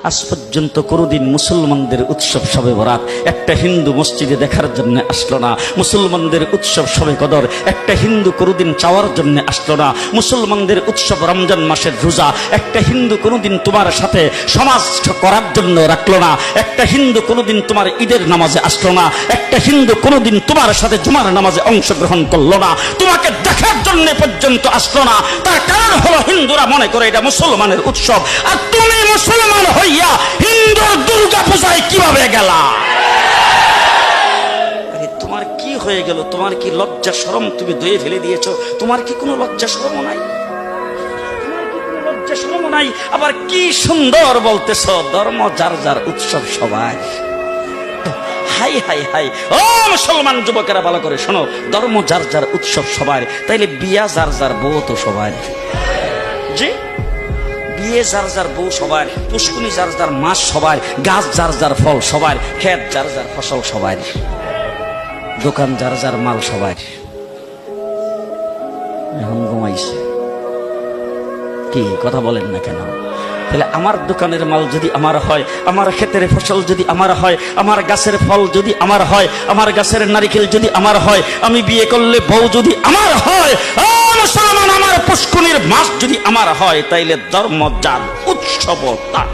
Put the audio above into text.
আজ পর্যন্ত কোনোদিন মুসলমানদের উৎসব শবে বরাত একটা হিন্দু মসজিদে দেখার জন্য আসলো না, মুসলমানদের উৎসব শবে কদর একটা হিন্দু কোনোদিন চাওয়ার জন্য আসলো না, মুসলমানদের উৎসব রমজান মাসের রোজা একটা হিন্দু কোনোদিন তোমার সাথে সমাজ করার জন্য রাখলো না, একটা হিন্দু কোনোদিন তোমার ঈদের নামাজে আসলো না, একটা হিন্দু কোনোদিন তোমার সাথে জুমার নামাজে অংশগ্রহণ করলো না, তোমাকে দেখার জন্য পর্যন্ত আসলো না। তার কারণ হলো হিন্দুরা মনে করে এটা মুসলমানের উৎসব, আর তুমি মুসলমান হইয়া হিন্দুর দুর্গা পূজায় কিভাবে গেলা? আরে তোমার কি হয়ে গেল? তোমার কি লজ্জা শরম তুমি ধুয়ে ফেলে দিয়েছো? তোমার কি কোনো লজ্জা শরম নাই? লজ্জা শরম নাই? আবার কি সুন্দর বলতেছ, ধর্ম যার যার উৎসব সবাই। হাই হাই হাই, ও মুসলমান যুবকেরা ভালো করে শোনো, ধর্ম যার যার উৎসব সবার, তাইলে বিয়া যার যার বউ তো সবার। জি, বিয়ে যার যার বউ সবার, পুষ্কুনি যার যার মাছ সবার, গাছ যার যার ফল সবার, ক্ষেত যার যার ফসল সবার, দোকান যার যার মাল সবার। এখন ঘুমাইছে কি কথা বলেন না কেন? তাহলে আমার দোকানের মাল যদি আমার হয়, আমার ক্ষেতের ফসল যদি আমার হয়, আমার গাছের ফল যদি আমার হয়, আমার গাছের নারিকেল যদি আমার হয়, আমি বিয়ে করলে বউ যদি আমার হয়, মুসলমান আমার পুষ্কুনির মাছ যদি আমার হয়, তাইলে ধর্ম যার উৎসব তার।